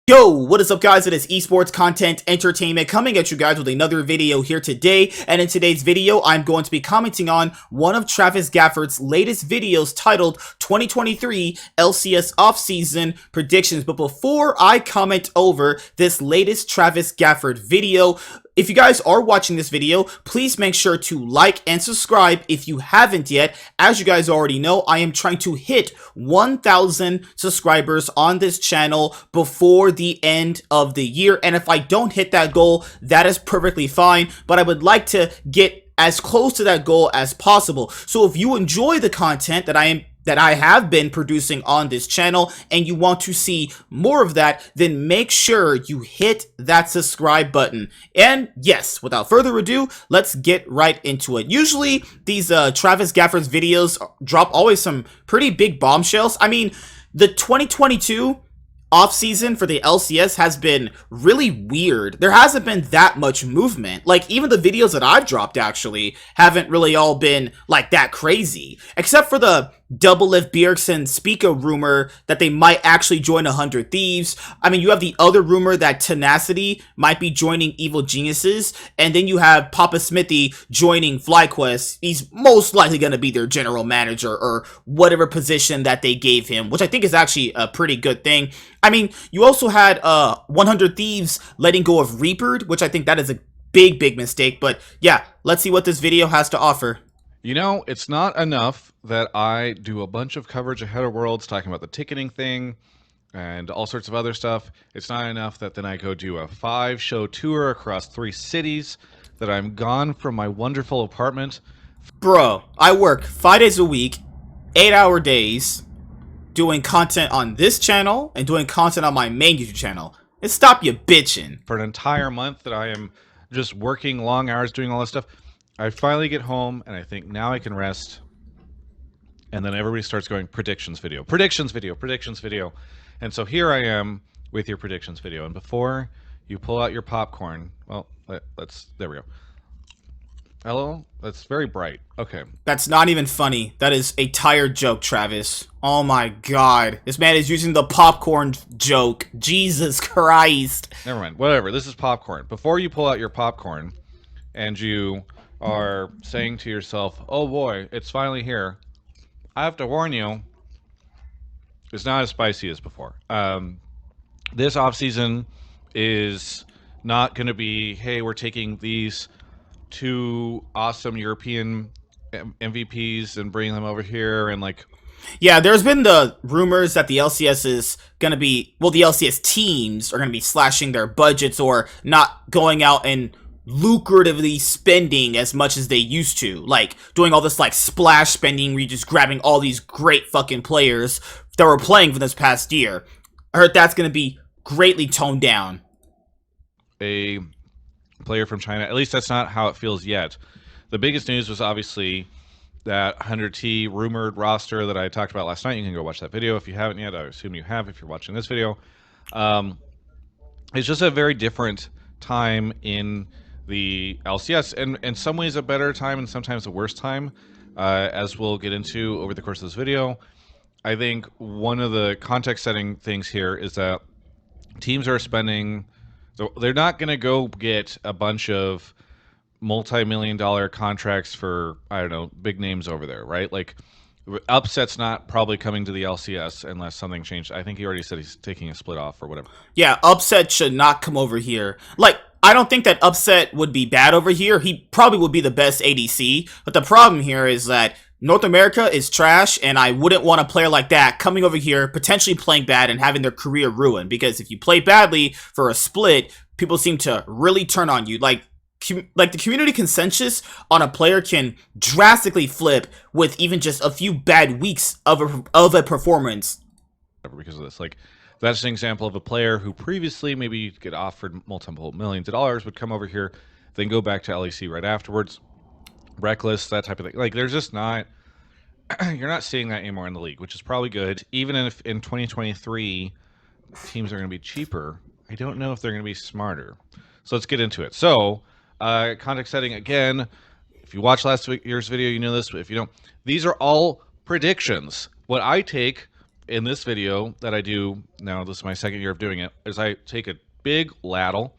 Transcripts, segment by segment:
Yo, what is up guys? It is esports content entertainment coming at you guys with another video here today, and in today's video I'm going to be commenting on one of Travis Gafford's latest videos titled 2023 LCS offseason predictions. But before I comment over this latest Travis Gafford video, if you guys are watching this video, please make sure to like and subscribe if you haven't yet. As you guys already know, I am trying to hit 1,000 subscribers on this channel before the end of the year. And if I don't hit that goal, that is perfectly fine. But I would like to get as close to that goal as possible. So if you enjoy the content that I have been producing on this channel and you want to see more of that, then make sure you hit that subscribe button. And yes, without further ado, let's get right into it. Usually these Travis Gafford's videos drop always some pretty big bombshells. I mean, the 2022 offseason for the LCS has been really weird. There hasn't been that much movement. Like, even the videos that I've dropped actually haven't really all been like that crazy, except for the Double Lift Bjergsen Spica rumor that they might actually join 100 Thieves. I mean, you have the other rumor that Tenacity might be joining Evil Geniuses, and then you have Papa Smithy joining FlyQuest. He's most likely going to be their general manager or whatever position that they gave him, which I think is actually a pretty good thing. I mean, you also had 100 Thieves letting go of Reapered, which I think that is a big mistake. But yeah, let's see what this video has to offer. You know, it's not enough that I do a bunch of coverage ahead of Worlds talking about the ticketing thing and all sorts of other stuff. It's not enough that then I go do a 5-show tour across 3 cities, that I'm gone from my wonderful apartment. Bro, I work 5 days a week, 8-hour days, doing content on this channel and doing content on my main YouTube channel. And stop you bitching. For an entire month that I am just working long hours doing all this stuff. I finally get home and I think now I can rest. And then everybody starts going predictions video, predictions video, predictions video. And so here I am with your predictions video. And before you pull out your popcorn, well, there we go. Hello? That's very bright. Okay. That's not even funny. That is a tired joke, Travis. Oh my god. This man is using the popcorn joke. Jesus Christ. Never mind. Whatever. This is popcorn. Before you pull out your popcorn and you are saying to yourself, oh boy, it's finally here, I have to warn you, it's not as spicy as before. This offseason is not going to be, hey, we're taking these 2 awesome European MVPs and bringing them over here and like... Yeah, there's been the rumors that the LCS is going to be, well, the LCS teams are going to be slashing their budgets or not going out and lucratively spending as much as they used to, like doing all this like splash spending where you're just grabbing all these great fucking players that were playing for this past year. I heard that's going to be greatly toned down. A player from China, at least that's not how it feels yet. The biggest news was obviously that 100T rumored roster that I talked about last night. You can go watch that video if you haven't yet. I assume you have if you're watching this video. It's just a very different time in the LCS, and in some ways a better time and sometimes a worse time, as we'll get into over the course of this video. I think one of the context setting things here is that teams are spending, they're not going to go get a bunch of multi-million-dollar contracts for, I don't know, big names over there, right? Like, Upset's not probably coming to the LCS unless something changed. I think he already said he's taking a split off or whatever. Yeah, Upset should not come over here. Like, I don't think that Upset would be bad over here. He probably would be the best ADC. But the problem here is that North America is trash, and I wouldn't want a player like that coming over here, potentially playing bad and having their career ruined. Because if you play badly for a split, people seem to really turn on you. Like the community consensus on a player can drastically flip with even just a few bad weeks of a performance. Because of this, like, that's an example of a player who previously maybe get offered multiple millions of dollars, would come over here, then go back to LEC right afterwards. Reckless, that type of thing. Like, there's just not, you're not seeing that anymore in the league, which is probably good. Even if in 2023 teams are going to be cheaper, I don't know if they're going to be smarter. So let's get into it. So, context setting again. If you watched last year's video, you know this. But if you don't, these are all predictions. What I take in this video that I do now, this is my second year of doing it, is I take a big ladle,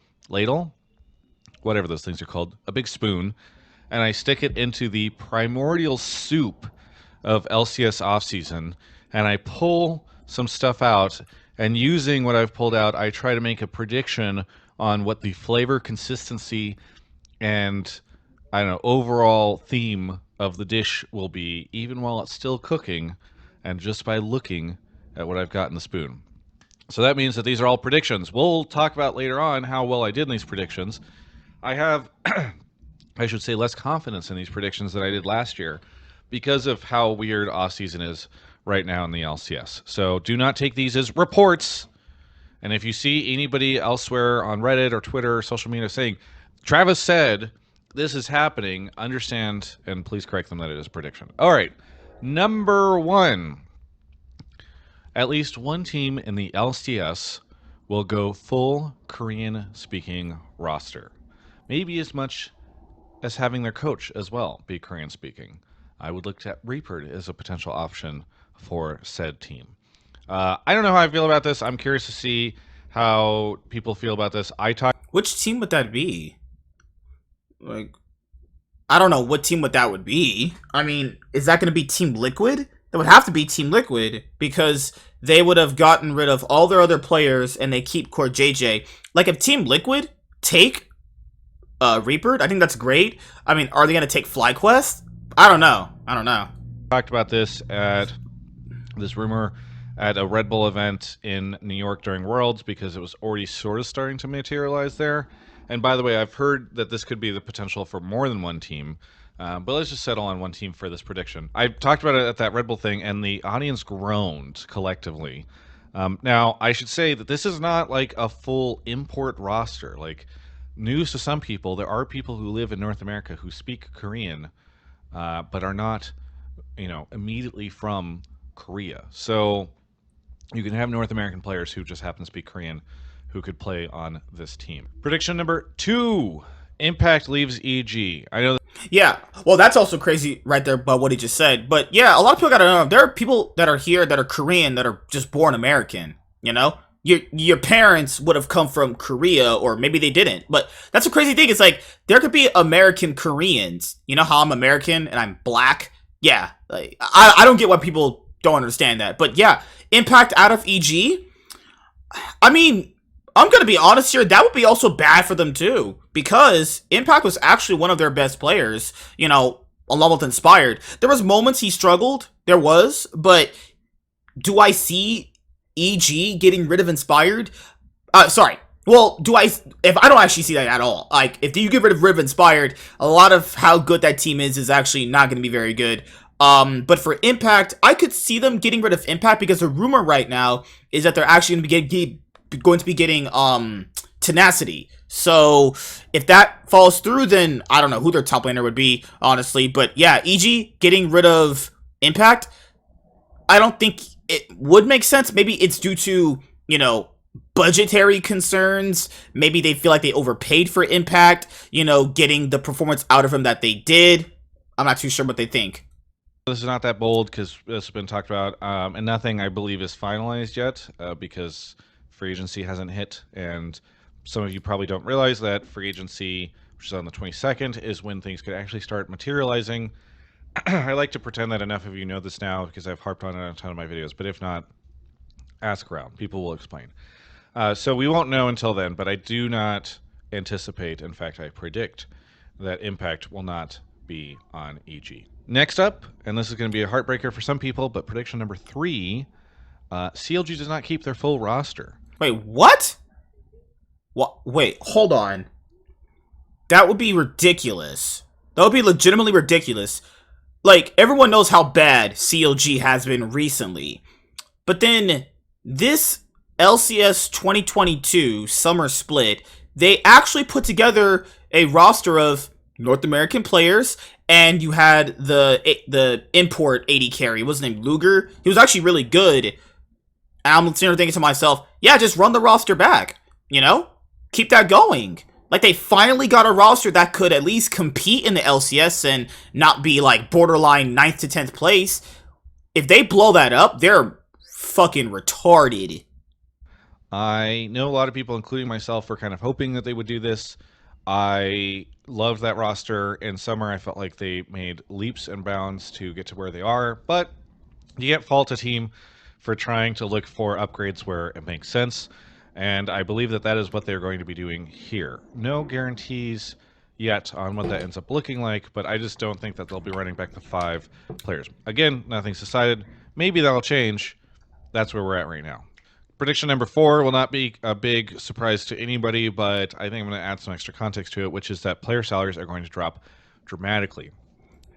whatever those things are called, a big spoon, and I stick it into the primordial soup of LCS offseason, and I pull some stuff out, and using what I've pulled out, I try to make a prediction on what the flavor, consistency, and I don't know, overall theme of the dish will be, even while it's still cooking, and just by looking at what I've got in the spoon. So that means that these are all predictions. We'll talk about later on how well I did in these predictions. I have, I should say, less confidence in these predictions than I did last year because of how weird off-season is right now in the LCS. So do not take these as reports. And if you see anybody elsewhere on Reddit or Twitter or social media saying, Travis said this is happening, understand and please correct them that it is a prediction. All right, number one. At least one team in the LCS will go full Korean-speaking roster. Maybe as much as having their coach as well be Korean-speaking. I would look at Reaper as a potential option for said team. I don't know how I feel about this. I'm curious to see how people feel about this. Which team would that be? Like, I don't know what team that would be. I mean, is that going to be Team Liquid? That would have to be Team Liquid because they would have gotten rid of all their other players and they keep Core JJ. Like, if Team Liquid take Reaper, I think that's great. I mean, are they going to take FlyQuest? I don't know. Talked about this rumor at a Red Bull event in New York during Worlds because it was already sort of starting to materialize there. And by the way, I've heard that this could be the potential for more than one team. But let's just settle on one team for this prediction. I talked about it at that Red Bull thing, and the audience groaned collectively. Now, I should say that this is not like a full import roster. Like, news to some people, there are people who live in North America who speak Korean, but are not, immediately from Korea. So you can have North American players who just happen to speak Korean who could play on this team. Prediction number 2. Impact leaves EG. I know. Yeah, well, that's also crazy right there about what he just said. But yeah, a lot of people gotta know there are people that are here that are Korean that are just born American. Your parents would have come from Korea, or maybe they didn't. But that's a crazy thing. It's like there could be American Koreans. You know how I'm American and I'm black? Yeah, like, I don't get why people don't understand that. But yeah, Impact out of EG. I mean, I'm going to be honest here, that would be also bad for them too, because Impact was actually one of their best players, along with Inspired. There was moments he struggled, but do I see EG getting rid of Inspired? Well, if I don't actually see that at all. Like, if you get rid of Inspired, a lot of how good that team is actually not going to be very good. But for Impact, I could see them getting rid of Impact because the rumor right now is that they're actually going to be getting Tenacity. So if that falls through, then I don't know who their top laner would be, honestly. But yeah, EG getting rid of Impact, I don't think it would make sense. Maybe it's due to, budgetary concerns. Maybe they feel like they overpaid for Impact, getting the performance out of him that they did. I'm not too sure what they think. This is not that bold because this has been talked about, and nothing I believe is finalized yet because free agency hasn't hit, and some of you probably don't realize that free agency, which is on the 22nd, is when things could actually start materializing. I like to pretend that enough of you know this now because I've harped on it in a ton of my videos, but if not, ask around. People will explain. So we won't know until then, but I do not anticipate, in fact, I predict that Impact will not be on EG. Next up, and this is going to be a heartbreaker for some people, but prediction number 3, CLG does not keep their full roster. Wait, what? Wait, hold on. That would be ridiculous. That would be legitimately ridiculous. Like, everyone knows how bad CLG has been recently. But then, this LCS 2022 summer split, they actually put together a roster of North American players, and you had the import AD carry. What's his name? Luger? He was actually really good. I'm sitting there thinking to myself, yeah, just run the roster back. Keep that going. Like, they finally got a roster that could at least compete in the LCS and not be like borderline 9th to 10th place. If they blow that up, they're fucking retarded. I know a lot of people, including myself, were kind of hoping that they would do this. I loved that roster. In summer, I felt like they made leaps and bounds to get to where they are, but you can't fault a team for trying to look for upgrades where it makes sense, and I believe that that is what they're going to be doing here. No guarantees yet on what that ends up looking like, but I just don't think that they'll be running back to 5 players. Again, nothing's decided. Maybe that'll change. That's where we're at right now. Prediction number 4 will not be a big surprise to anybody, but I think I'm going to add some extra context to it, which is that player salaries are going to drop dramatically.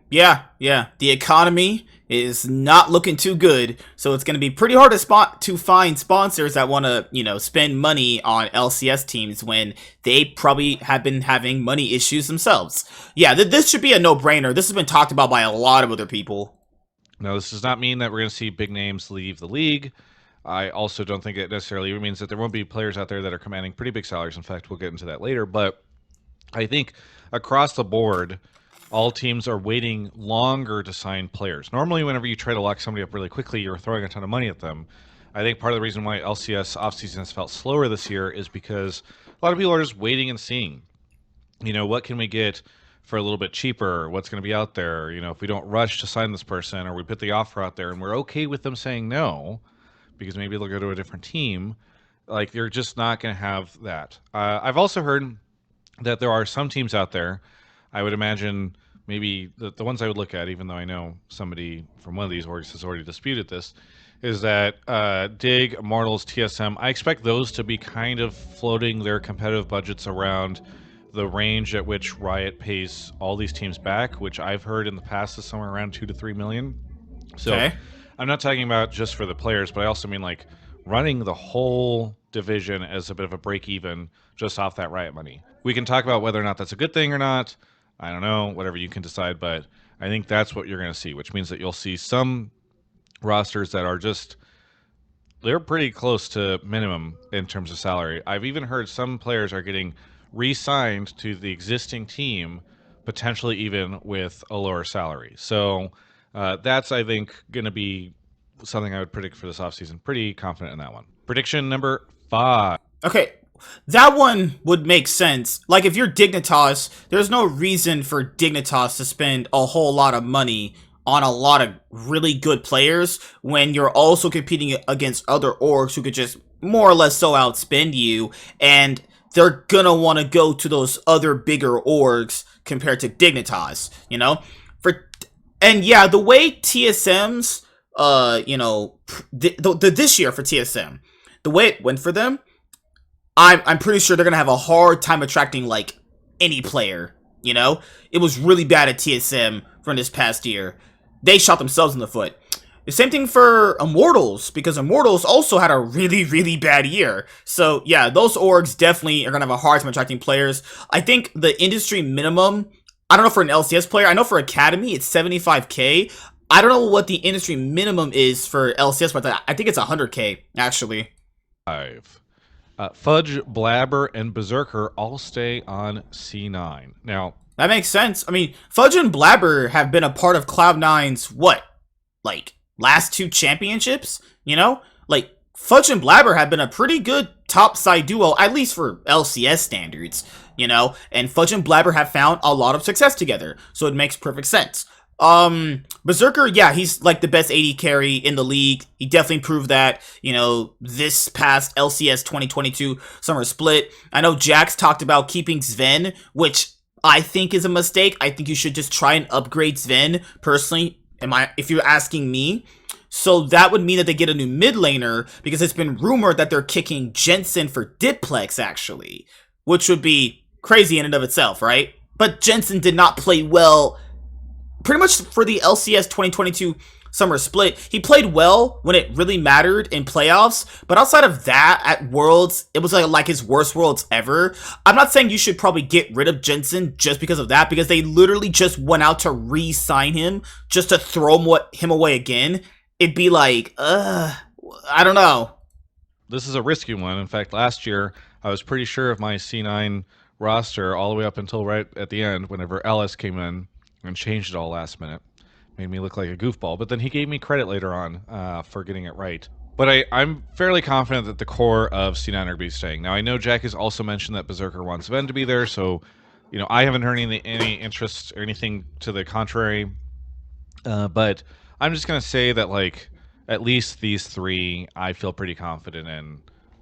Yeah. The economy is not looking too good, so it's going to be pretty hard to find sponsors that want to, spend money on LCS teams when they probably have been having money issues themselves. Yeah, this should be a no-brainer. This has been talked about by a lot of other people. Now, this does not mean that we're going to see big names leave the league. I also don't think it necessarily means that there won't be players out there that are commanding pretty big salaries. In fact, we'll get into that later. But I think across the board, all teams are waiting longer to sign players. Normally, whenever you try to lock somebody up really quickly, you're throwing a ton of money at them. I think part of the reason why LCS offseason has felt slower this year is because a lot of people are just waiting and seeing. What can we get for a little bit cheaper? What's going to be out there? If we don't rush to sign this person, or we put the offer out there and we're okay with them saying no, because maybe they'll go to a different team, like, you're just not going to have that. I've also heard that there are some teams out there, I would imagine maybe the ones I would look at, even though I know somebody from one of these orgs has already disputed this, is that Dig, Immortals, TSM, I expect those to be kind of floating their competitive budgets around the range at which Riot pays all these teams back, which I've heard in the past is somewhere around 2 to 3 million. So Okay. I'm not talking about just for the players, but I also mean like running the whole division as a bit of a break even just off that Riot money. We can talk about whether or not that's a good thing or not. I don't know, whatever you can decide, but I think that's what you're going to see, which means that you'll see some rosters that are just, they're pretty close to minimum in terms of salary. I've even heard some players are getting re-signed to the existing team, potentially even with a lower salary. So that's, I think, going to be something I would predict for this offseason. Pretty confident in that one. Prediction number 5. Okay, that one would make sense. Like, if you're Dignitas, there's no reason for Dignitas to spend a whole lot of money on a lot of really good players when you're also competing against other orgs who could just more or less so outspend you, and they're gonna want to go to those other bigger orgs compared to Dignitas, and yeah, the way TSM's, this year for TSM, the way it went for them, I'm pretty sure they're gonna have a hard time attracting like any player. It was really bad at TSM from this past year. They shot themselves in the foot. The same thing for Immortals, because Immortals also had a really, really bad year. So yeah, those orgs definitely are gonna have a hard time attracting players. I think the industry minimum, I don't know for an LCS player, I know for Academy it's 75K. I don't know what the industry minimum is for LCS, but I think it's 100K actually. 5. Fudge, Blabber, and Berserker all stay on C9. Now, That makes sense. I mean, Fudge and Blabber have been a part of Cloud9's last 2 championships? Like, Fudge and Blabber have been a pretty good top-side duo, at least for LCS standards, and Fudge and Blabber have found a lot of success together, so it makes perfect sense. Berserker, yeah, he's like the best AD carry in the league. He definitely proved that, this past LCS 2022 summer split. I know Jax talked about keeping Sven, which I think is a mistake. I think you should just try and upgrade Sven, personally, if you're asking me. So that would mean that they get a new mid laner, because it's been rumored that they're kicking Jensen for Diplex, actually, which would be crazy in and of itself, right? But Jensen did not play well pretty much for the LCS 2022 summer split. He played well when it really mattered in playoffs, but outside of that, at Worlds, it was like his worst Worlds ever. I'm not saying you should probably get rid of Jensen just because of that, because they literally just went out to re-sign him just to throw him away again. It'd be like, I don't know. this is a risky one. In fact, last year, I was pretty sure of my C9 roster all the way up until right at the end, whenever Ellis came in and changed it all last minute. Made me look like a goofball, but then he gave me credit later on for getting it right. But I'm fairly confident that the core of C9 are going to be staying. Now, I know Jack has also mentioned that Berserker wants Ven to be there, so, I haven't heard any interest or anything to the contrary. But I'm just going to say that, like, at least these three I feel pretty confident in.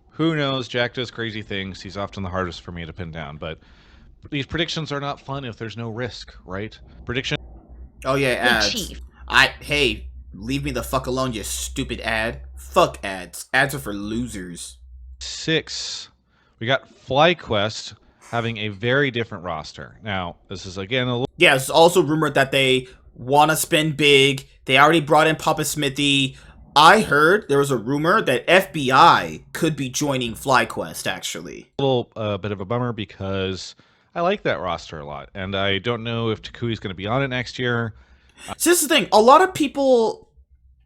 Who knows? Jack does crazy things. He's often the hardest for me to pin down, but these predictions are not fun if there's no risk, right? Prediction. Oh yeah, The ads. chief. Hey, leave me the fuck alone, you stupid ad. Fuck ads. Ads are for losers. 6, we got FlyQuest having a very different roster. Now, this is again a little. Yeah, it's also rumored that they want to spend big. They already brought in Papa Smithy. I heard there was a rumor that FBI could be joining FlyQuest, actually. Bit of a bummer because I like that roster a lot, and I don't know if Takui's going to be on it next year. So this is the thing. A lot of people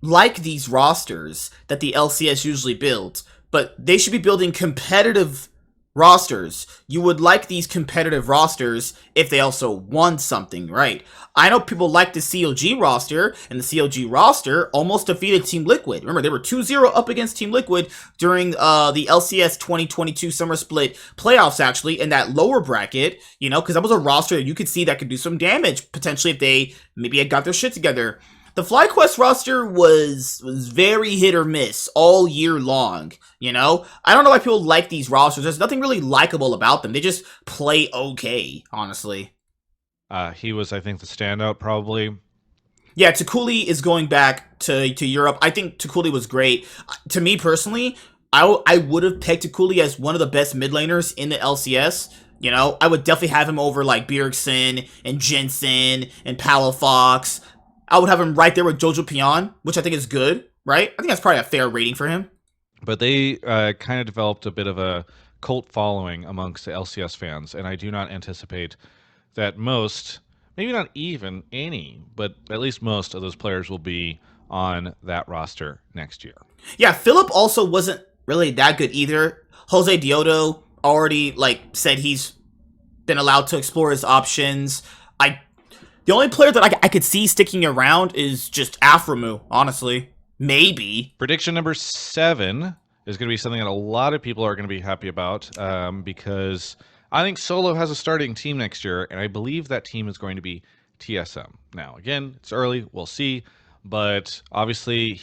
like these rosters that the LCS usually builds, but they should be building competitive rosters. You would like these competitive rosters if they also won something, right? I know people like the COG roster, and the COG roster almost defeated Team Liquid. Remember, they were 2-0 up against Team Liquid during the LCS 2022 Summer Split playoffs, actually, in that lower bracket, because that was a roster that you could see that could do some damage, potentially, if they maybe had got their shit together. The FlyQuest roster was very hit or miss all year long, I don't know why people like these rosters. There's nothing really likable about them. They just play okay, honestly. He was, I think, the standout probably. Yeah, Takuli is going back to Europe. I think Takuli was great. To me personally, I would have pegged Takuli as one of the best mid laners in the LCS. I would definitely have him over like Bjergsen and Jensen and Palafox. I would have him right there with Jojo Pion, which I think is good, right? I think that's probably a fair rating for him. But they kind of developed a bit of a cult following amongst the LCS fans, and I do not anticipate that most, maybe not even any, but at least most of those players will be on that roster next year. Yeah, Philip also wasn't really that good either. Jose Diodo already said he's been allowed to explore his options. The only player that I could see sticking around is just Aframu, honestly. Maybe. Prediction number 7 is going to be something that a lot of people are going to be happy about because I think Solo has a starting team next year, and I believe that team is going to be TSM. Now, again, it's early. We'll see. But obviously,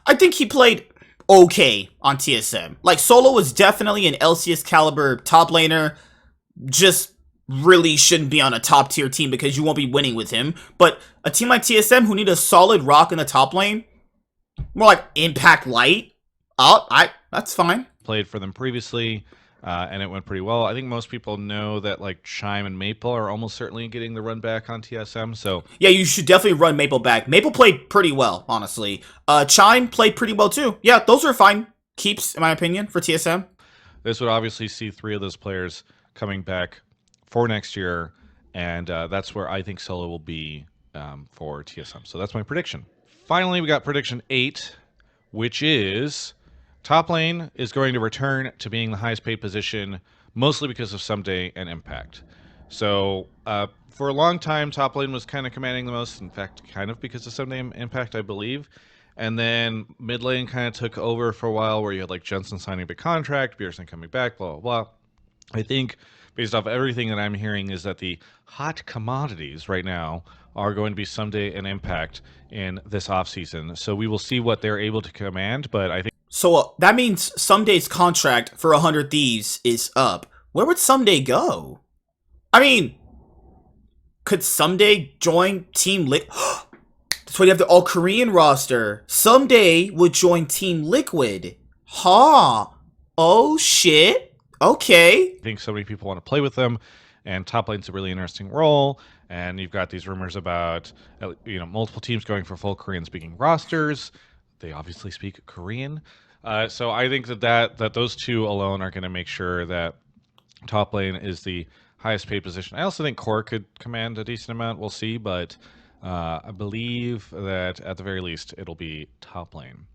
I think he played okay on TSM. Solo was definitely an LCS caliber top laner. Just really shouldn't be on a top tier team because you won't be winning with him. But a team like TSM who need a solid rock in the top lane, more like Impact Light, that's fine. Played for them previously, and it went pretty well. I think most people know that Chime and Maple are almost certainly getting the run back on TSM. So yeah, you should definitely run Maple back. Maple played pretty well, honestly. Chime played pretty well too. Yeah, those are fine keeps, in my opinion, for TSM. This would obviously see 3 of those players coming back for next year, and that's where I think Solo will be for TSM. So that's my prediction. Finally, we got prediction 8, which is top lane is going to return to being the highest paid position, mostly because of Someday and Impact. So for a long time, top lane was kind of commanding the most, in fact, kind of because of Someday and Impact, I believe. And then mid lane kind of took over for a while, where you had Jensen signing a big contract, Bjergsen coming back, blah, blah, blah. I think based off everything that I'm hearing is that the hot commodities right now are going to be Someday and Impact in this offseason. So we will see what they're able to command, but I think... So that means Someday's contract for 100 Thieves is up. Where would Someday go? I mean, could Someday join Team Liquid? That's why you have the all-Korean roster. Someday would join Team Liquid. Huh. Oh, shit. Okay. I think so many people want to play with them, and top lane's a really interesting role. And you've got these rumors about multiple teams going for full Korean-speaking rosters. They obviously speak Korean, so I think that those two alone are going to make sure that top lane is the highest paid position. I also think core could command a decent amount. We'll see, but I believe that at the very least it'll be top lane.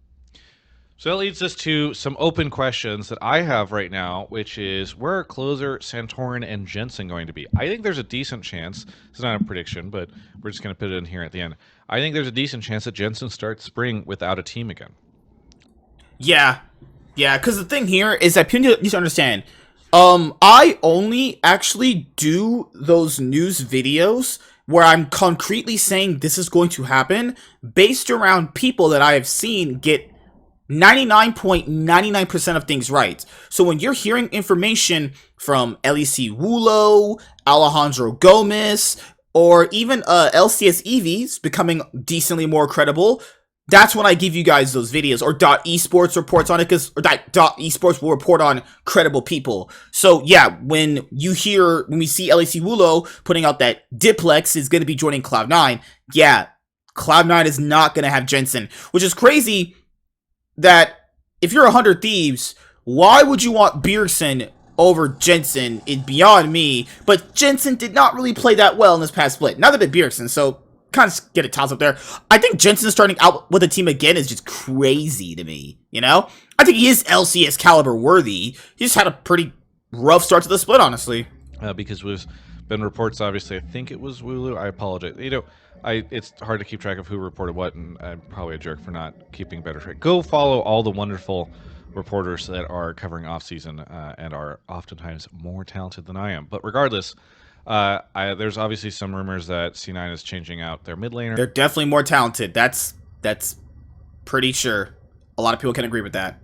So that leads us to some open questions that I have right now, which is, where are closer Santorin and Jensen going to be? I think there's a decent chance, it's not a prediction, but we're just going to put it in here at the end. I think there's a decent chance that Jensen starts spring without a team again. Yeah, yeah. Because the thing here is that people need to understand. I only actually do those news videos where I'm concretely saying this is going to happen based around people that I have seen get 99.99% of things right. So when you're hearing information from LEC Wulo, Alejandro Gomez, or even LCS EVs becoming decently more credible, that's when I give you guys those videos, or .esports reports on it, because .esports will report on credible people. So yeah, when we see LEC Wulo putting out that Diplex is going to be joining Cloud9, yeah, Cloud9 is not going to have Jensen, which is crazy that if you're 100 Thieves, why would you want Beerson over Jensen? Is beyond me, but Jensen did not really play that well in this past split. Neither did Beerson, so kind of get a toss up there. I think Jensen starting out with the team again is just crazy to me, you know? I think he is LCS caliber worthy. He just had a pretty rough start to the split, honestly. Because there's been reports, obviously, I think it was Wooloo. I apologize. It's hard to keep track of who reported what, and I'm probably a jerk for not keeping better track. Go follow all the wonderful reporters that are covering off-season and are oftentimes more talented than I am. But regardless, there's obviously some rumors that C9 is changing out their mid laner. They're definitely more talented. That's pretty sure. A lot of people can agree with that.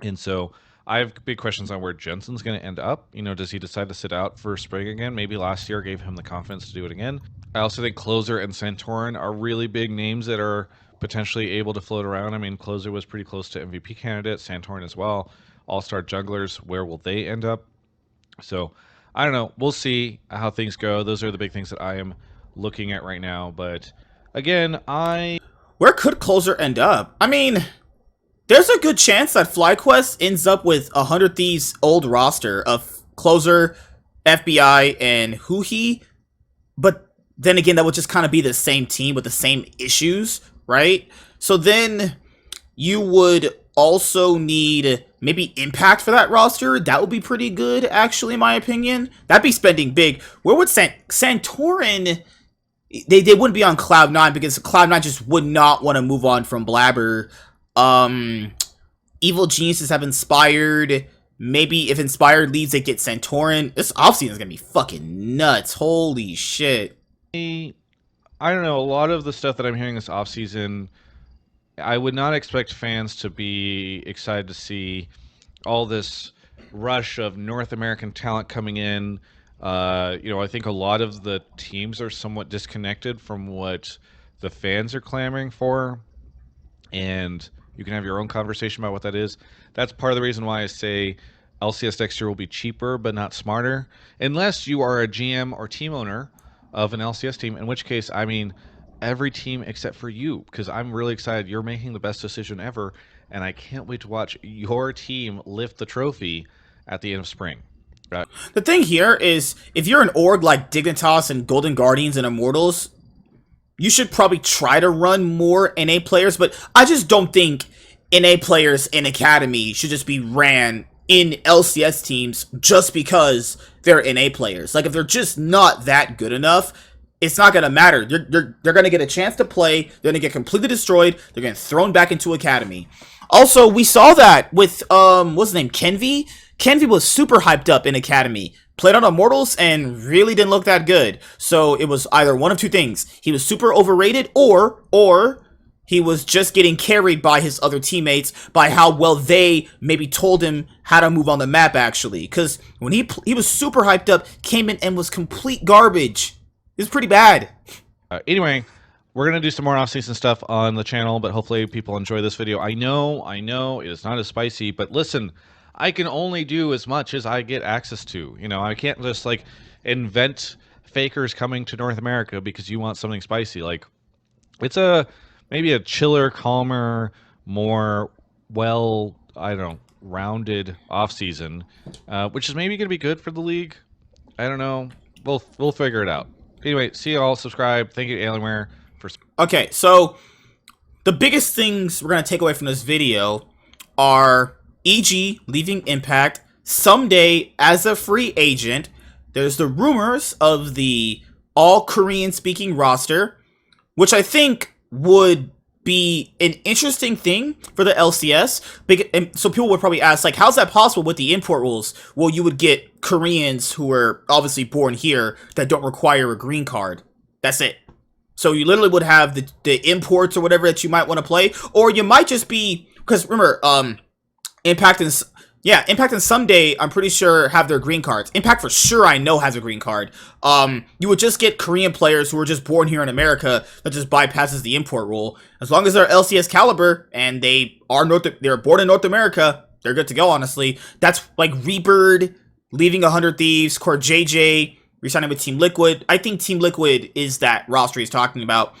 And so I have big questions on where Jensen's going to end up. Does he decide to sit out for spring again? Maybe last year gave him the confidence to do it again. I also think Closer and Santorin are really big names that are potentially able to float around. I mean, Closer was pretty close to MVP candidate, Santorin as well. All-star junglers, where will they end up? So I don't know. We'll see how things go. Those are the big things that I am looking at right now. But again, where could Closer end up? I mean, there's a good chance that FlyQuest ends up with 100 Thieves' old roster of Closer, FBI, and Huhi. But then again, that would just kind of be the same team with the same issues, right? So then you would also need maybe Impact for that roster. That would be pretty good, actually, in my opinion. That'd be spending big. Where would Santorin... They wouldn't be on Cloud9 because Cloud9 just would not want to move on from Blabber. Evil Geniuses have Inspired. Maybe if Inspired leaves, they get Santorin. This offseason is going to be fucking nuts. Holy shit. I don't know. A lot of the stuff that I'm hearing this offseason, I would not expect fans to be excited to see all this rush of North American talent coming in. I think a lot of the teams are somewhat disconnected from what the fans are clamoring for. And you can have your own conversation about what that is. That's part of the reason why I say LCS next year will be cheaper but not smarter. Unless you are a GM or team owner of an LCS team, in which case, I mean, every team except for you, because I'm really excited. You're making the best decision ever, and I can't wait to watch your team lift the trophy at the end of spring. The thing here is, if you're an org like Dignitas and Golden Guardians and Immortals, you should probably try to run more NA players, but I just don't think NA players in Academy should just be ran in LCS teams just because they're NA players. Like, if they're just not that good enough, it's not going to matter. They're going to get a chance to play, they're going to get completely destroyed, they're going to get thrown back into Academy. Also, we saw that with, what's his name, Kenvi? Kenvi was super hyped up in Academy, played on Immortals, and really didn't look that good. So it was either one of two things. He was super overrated, or he was just getting carried by his other teammates, by how well they maybe told him how to move on the map, actually. Because when he was super hyped up, came in and was complete garbage. It was pretty bad. Anyway, we're going to do some more off-season stuff on the channel, but hopefully people enjoy this video. I know, it is not as spicy, but listen, I can only do as much as I get access to. I can't just, like, invent fakers coming to North America because you want something spicy. Like, it's maybe a chiller, calmer, more rounded off-season, which is maybe going to be good for the league. I don't know. We'll figure it out. Anyway, see you all. Subscribe. Thank you, Alienware, for... Okay, so the biggest things we're going to take away from this video are EG leaving Impact someday as a free agent. There's the rumors of the all Korean speaking roster, which I think would be an interesting thing for the LCS. And so people would probably ask, like, how's that possible with the import rules? Well, you would get Koreans who are obviously born here that don't require a green card. That's it. So you literally would have the imports or whatever that you might want to play, or you might just be, because remember, Impact and Someday, I'm pretty sure, have their green cards. Impact for sure, I know, has a green card. You would just get Korean players who are just born here in America that just bypasses the import rule. As long as they're LCS caliber and they're born in North America, they're good to go, honestly. That's like Rebird leaving 100 Thieves, Core JJ, resigning with Team Liquid. I think Team Liquid is that roster he's talking about.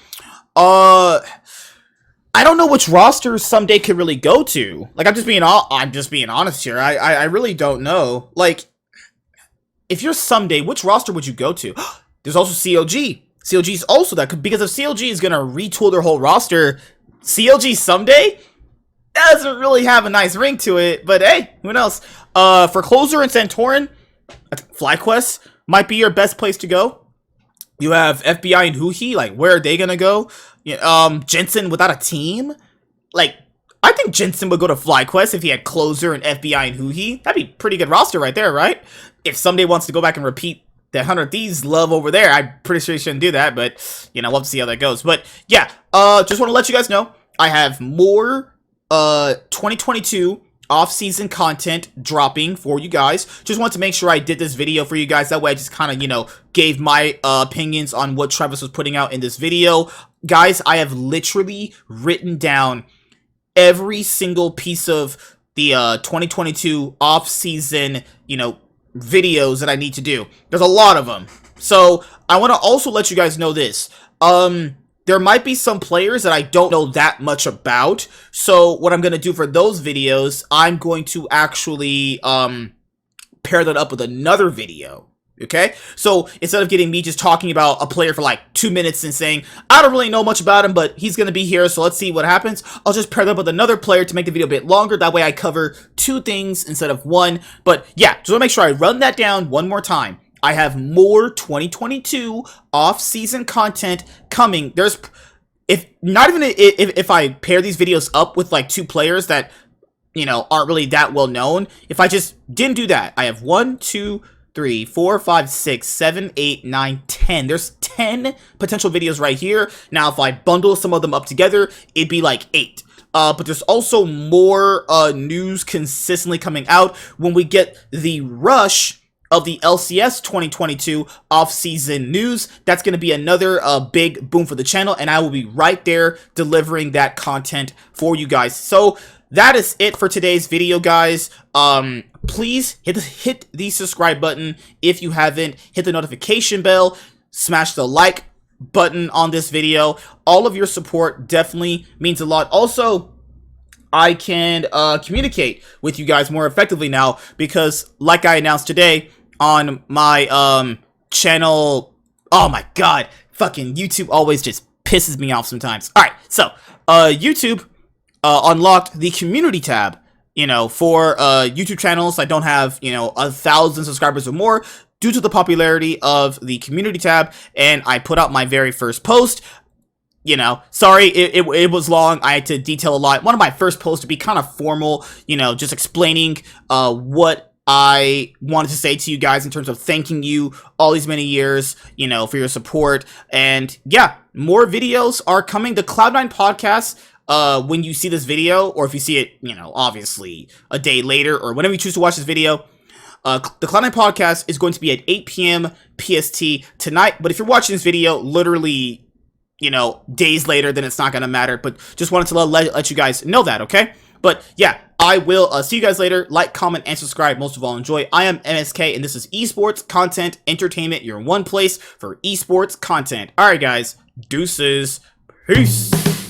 I don't know which roster Someday could really go to. Like, I'm just being honest here. I really don't know. Like, if you're Someday, which roster would you go to? There's also CLG. CLG is also that, because if CLG is gonna retool their whole roster, CLG Someday doesn't really have a nice ring to it. But hey, who knows? For Closer and Santorin, FlyQuest might be your best place to go. You have FBI and Huhi. Like, where are they gonna go? Jensen without a team? Like, I think Jensen would go to FlyQuest if he had Closer and FBI and Huhi. That'd be a pretty good roster right there, right? If Someday wants to go back and repeat that 100 Thieves love over there, I'm pretty sure he shouldn't do that, but, you know, we'll have to see how that goes. But, yeah, just want to let you guys know, I have more, 2022 off-season content dropping for you guys. Just want to make sure I did this video for you guys. That way I just kind of, you know, gave my opinions on what Travis was putting out in this video. Guys, I have literally written down every single piece of the 2022 off-season, you know, videos that I need to do. There's a lot of them. So I want to also let you guys know this. There might be some players that I don't know that much about. So what I'm going to do for those videos, I'm going to actually pair that up with another video. Okay? So instead of getting me just talking about a player for like 2 minutes and saying, I don't really know much about him, but he's going to be here, so let's see what happens, I'll just pair that up with another player to make the video a bit longer. That way I cover 2 things instead of 1. But yeah, just want to make sure I run that down one more time. I have more 2022 off-season content coming. There's, if I pair these videos up with like 2 players that, you know, aren't really that well known, if I just didn't do that, I have 1, 2, 3, 4, 5, 6, 7, 8, 9, 10. There's 10 potential videos right here. Now, if I bundle some of them up together, it'd be like 8. But there's also more news consistently coming out when we get the rush of the LCS 2022 off-season news. That's going to be another big boom for the channel, and I will be right there delivering that content for you guys. So that is it for today's video, guys. Please hit the subscribe button if you haven't. Hit the notification bell. Smash the like button on this video. All of your support definitely means a lot. Also, I can communicate with you guys more effectively now because, like I announced today on my channel, oh my god, fucking YouTube always just pisses me off sometimes. All right, so YouTube unlocked the community tab, you know, for YouTube channels that don't have, you know, 1,000 subscribers or more, due to the popularity of the community tab. And I put out my very first post. You know, sorry, it was long. I had to detail a lot. One of my first posts to be kind of formal, you know, just explaining what I wanted to say to you guys in terms of thanking you all these many years, you know, for your support. And yeah, more videos are coming. The Cloud9 podcast, when you see this video, or if you see it, you know, obviously a day later, or whenever you choose to watch this video, the Cloud9 podcast is going to be at 8 p.m. PST tonight. But if you're watching this video literally, you know, days later, then it's not going to matter. But just wanted to let you guys know that, okay? But yeah, I will see you guys later. Like, comment, and subscribe. Most of all, enjoy. I am MSK, and this is Esports Content Entertainment, your one place for esports content. All right, guys. Deuces. Peace.